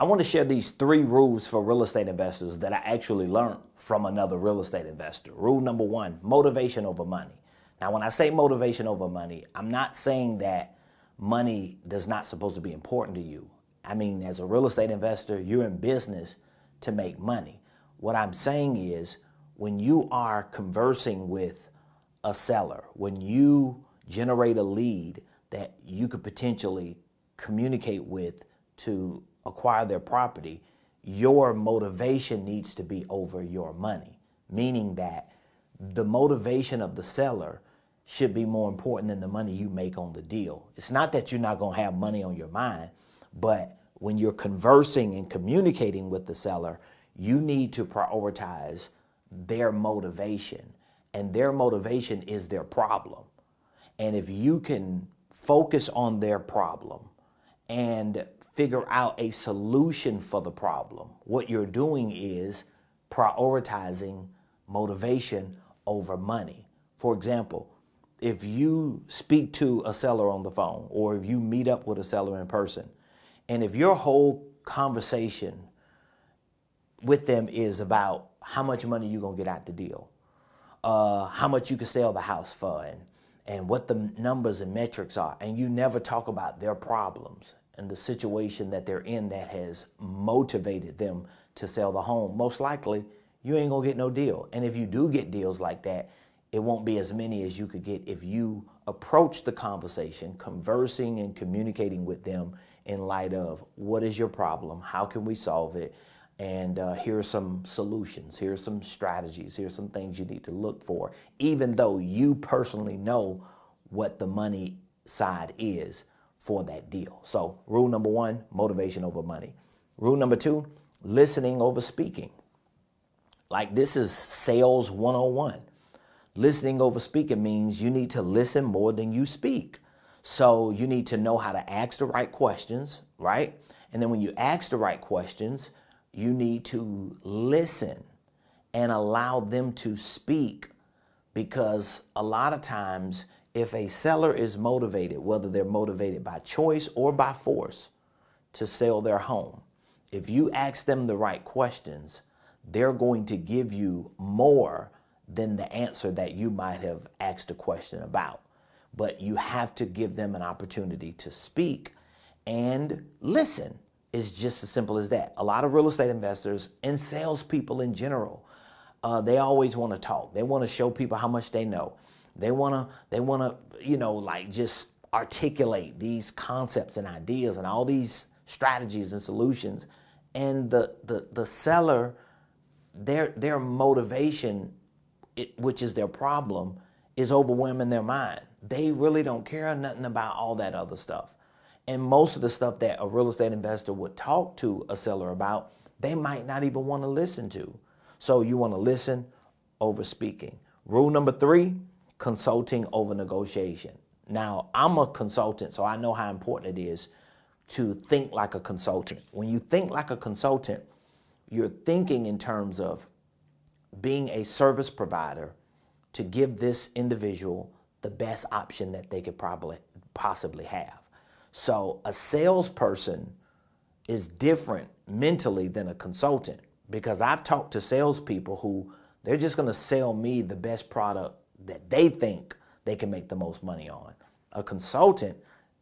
I want to share these 3 rules for real estate investors that I actually learned from another real estate investor. Rule number 1, motivation over money. Now, when I say motivation over money, I'm not saying that money does not supposed to be important to you. I mean, as a real estate investor, you're in business to make money. What I'm saying is when you are conversing with a seller, when you generate a lead that you could potentially communicate with to acquire their property, your motivation needs to be over your money, meaning that the motivation of the seller should be more important than the money you make on the deal. It's not that you're not going to have money on your mind, but when you're conversing and communicating with the seller, you need to prioritize their motivation, and their motivation is their problem. And if you can focus on their problem and figure out a solution for the problem, what you're doing is prioritizing motivation over money. For example, if you speak to a seller on the phone, or if you meet up with a seller in person, and if your whole conversation with them is about how much money you're going to get out the deal, how much you can sell the house for, and what the numbers and metrics are, and you never talk about their problems and the situation that they're in that has motivated them to sell the home, most likely you ain't gonna get no deal. And if you do get deals like that, it won't be as many as you could get if you approach the conversation, conversing and communicating with them in light of what is your problem, how can we solve it, and here are some solutions, here are some strategies, here are some things you need to look for, even though you personally know what the money side is for that deal. So rule number 1, motivation over money. Rule number 2, listening over speaking. Like, this is sales 101. Listening over speaking means you need to listen more than you speak. So you need to know how to ask the right questions, right? And then when you ask the right questions, you need to listen and allow them to speak, because a lot of times if a seller is motivated, whether they're motivated by choice or by force to sell their home, if you ask them the right questions, they're going to give you more than the answer that you might have asked a question about. But you have to give them an opportunity to speak and listen. It's just as simple as that. A lot of real estate investors and salespeople in general, they always want to talk. They want to show people how much they know. They want to, like, just articulate these concepts and ideas and all these strategies and solutions. And the seller, their motivation, which is their problem, is overwhelming their mind. They really don't care nothing about all that other stuff. And most of the stuff that a real estate investor would talk to a seller about, they might not even want to listen to. So you want to listen over speaking. Rule number 3, consulting over negotiation. Now, I'm a consultant, so I know how important it is to think like a consultant. When you think like a consultant, you're thinking in terms of being a service provider to give this individual the best option that they could possibly have. So a salesperson is different mentally than a consultant, because I've talked to salespeople who they're just going to sell me the best product that they think they can make the most money on. A consultant,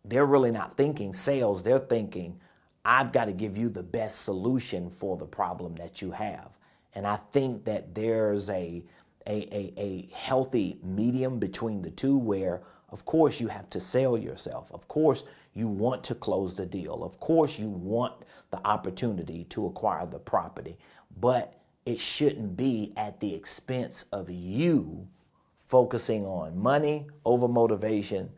they're really not thinking sales. They're thinking, I've got to give you the best solution for the problem that you have. And I think that there's a healthy medium between the two where, of course, you have to sell yourself. Of course, you want to close the deal. Of course, you want the opportunity to acquire the property. But it shouldn't be at the expense of you focusing on money over motivation,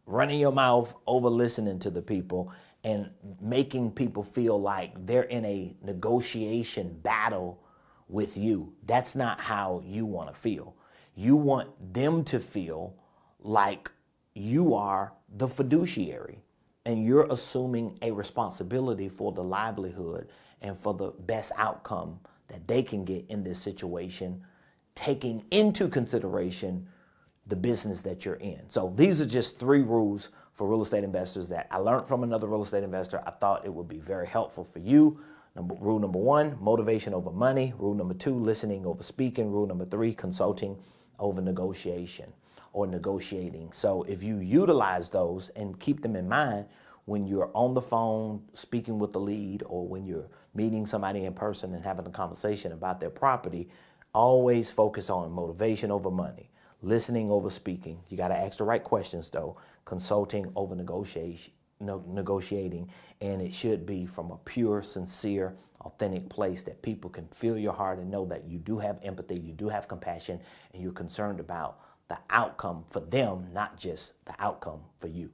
running your mouth over listening to the people, and making people feel like they're in a negotiation battle with you. That's not how you want to feel. You want them to feel like you are the fiduciary and you're assuming a responsibility for the livelihood and for the best outcome that they can get in this situation, taking into consideration the business that you're in. So these are just 3 rules for real estate investors that I learned from another real estate investor. I thought it would be very helpful for you. Rule number 1, motivation over money. Rule number 2, listening over speaking. Rule number 3, consulting over negotiation or negotiating. So if you utilize those and keep them in mind when you're on the phone speaking with the lead, or when you're meeting somebody in person and having a conversation about their property, always focus on motivation over money, listening over speaking. You got to ask the right questions though. Consulting over negotiating, and it should be from a pure, sincere, authentic place that people can feel your heart and know that you do have empathy, you do have compassion, and you're concerned about the outcome for them, not just the outcome for you.